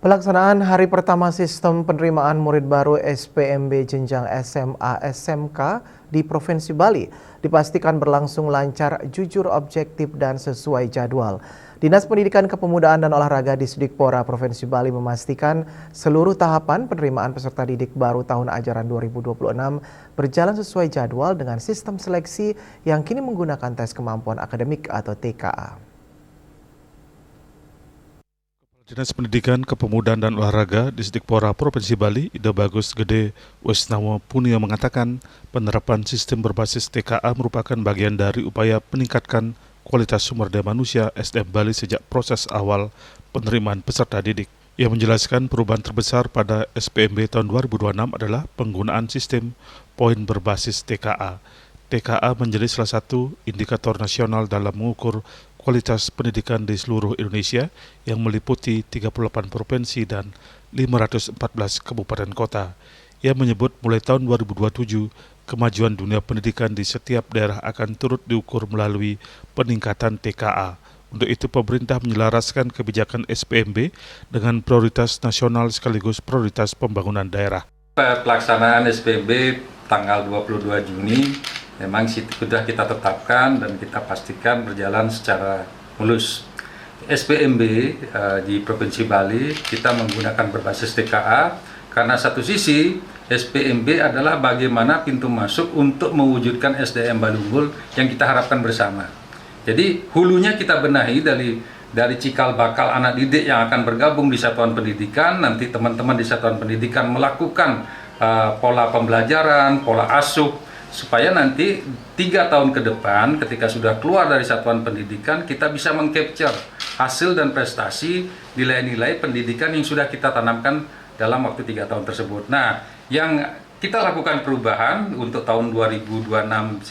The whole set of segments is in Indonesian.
Pelaksanaan hari pertama sistem penerimaan murid baru SPMB jenjang SMA SMK di Provinsi Bali dipastikan berlangsung lancar, jujur, objektif, dan sesuai jadwal. Dinas Pendidikan Kepemudaan dan Olahraga Disdikpora Provinsi Bali memastikan seluruh tahapan penerimaan peserta didik baru tahun ajaran 2026 berjalan sesuai jadwal dengan sistem seleksi yang kini menggunakan tes kemampuan akademik atau TKA. Dinas Pendidikan Kepemudaan dan Olahraga Disdikpora Provinsi Bali, Ida Bagus Gede Wesnawa Punia mengatakan penerapan sistem berbasis TKA merupakan bagian dari upaya meningkatkan kualitas sumber daya manusia SDM Bali sejak proses awal penerimaan peserta didik. Ia menjelaskan perubahan terbesar pada SPMB tahun 2026 adalah penggunaan sistem poin berbasis TKA. TKA menjadi salah satu indikator nasional dalam mengukur kualitas pendidikan di seluruh Indonesia yang meliputi 38 provinsi dan 514 kabupaten kota. Ia menyebut mulai tahun 2027, kemajuan dunia pendidikan di setiap daerah akan turut diukur melalui peningkatan TKA. Untuk itu, pemerintah menyelaraskan kebijakan SPMB dengan prioritas nasional sekaligus prioritas pembangunan daerah. Pelaksanaan SPMB tanggal 22 Juni memang sudah kita tetapkan dan kita pastikan berjalan secara mulus. SPMB di Provinsi Bali kita menggunakan berbasis TKA karena satu sisi SPMB adalah bagaimana pintu masuk untuk mewujudkan SDM Bali unggul yang kita harapkan bersama. Jadi hulunya kita benahi dari cikal bakal anak didik yang akan bergabung di satuan pendidikan. Nanti teman-teman di satuan pendidikan melakukan pola pembelajaran, pola asuh, supaya nanti 3 tahun ke depan ketika sudah keluar dari satuan pendidikan kita bisa mengcapture hasil dan prestasi nilai-nilai pendidikan yang sudah kita tanamkan dalam waktu 3 tahun tersebut. Nah, yang kita lakukan perubahan untuk tahun 2026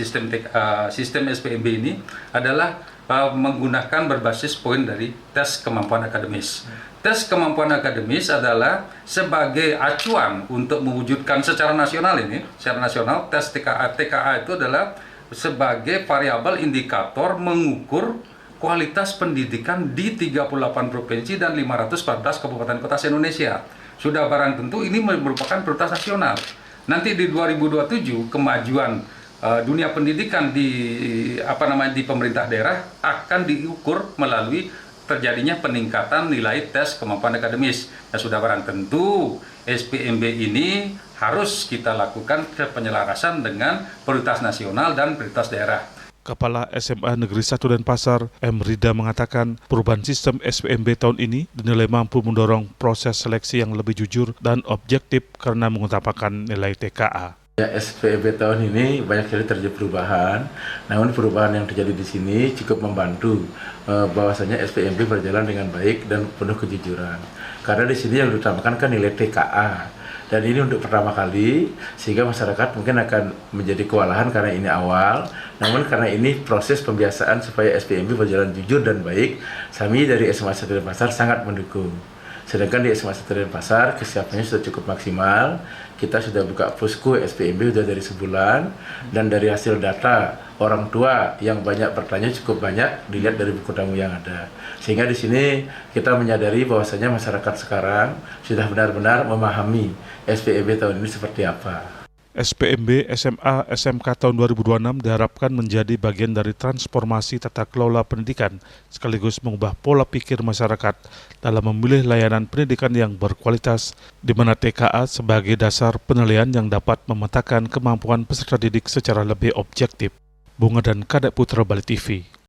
sistem SPMB ini adalah menggunakan berbasis poin dari tes kemampuan akademis. Tes kemampuan akademis adalah sebagai acuan untuk mewujudkan secara nasional tes TKA itu adalah sebagai variabel indikator mengukur kualitas pendidikan di 38 provinsi dan 514 kabupaten kota se-Indonesia. Sudah barang tentu ini merupakan prioritas nasional. Nanti di 2027 kemajuan dunia pendidikan di pemerintah daerah akan diukur melalui terjadinya peningkatan nilai tes kemampuan akademis. Nah, sudah barang tentu SPMB ini harus kita lakukan penyelarasan dengan prioritas nasional dan prioritas daerah. Kepala SMA Negeri 1 Denpasar, M. Rida mengatakan perubahan sistem SPMB tahun ini dinilai mampu mendorong proses seleksi yang lebih jujur dan objektif karena mengutamakan nilai TKA. Ya, SPMB tahun ini banyak sekali terjadi perubahan, namun perubahan yang terjadi di sini cukup membantu bahwasanya SPMB berjalan dengan baik dan penuh kejujuran. Karena di sini yang diutamakan kan nilai TKA. Dan ini untuk pertama kali, sehingga masyarakat mungkin akan menjadi kewalahan karena ini awal. Namun karena ini proses pembiasaan supaya SPMB berjalan jujur dan baik, kami dari SMA 1 Denpasar sangat mendukung. Sedangkan di SMA 1 Denpasar kesiapannya sudah cukup maksimal. Kita sudah buka posko SPMB sudah dari sebulan, dan dari hasil data orang tua yang banyak bertanya cukup banyak dilihat dari buku tamu yang ada. Sehingga di sini kita menyadari bahwasanya masyarakat sekarang sudah benar-benar memahami SPMB tahun ini seperti apa. SPMB SMA SMK tahun 2026 diharapkan menjadi bagian dari transformasi tata kelola pendidikan sekaligus mengubah pola pikir masyarakat dalam memilih layanan pendidikan yang berkualitas, di mana TKA sebagai dasar penilaian yang dapat memetakan kemampuan peserta didik secara lebih objektif. Bunga dan Kadek Putra Bali TV.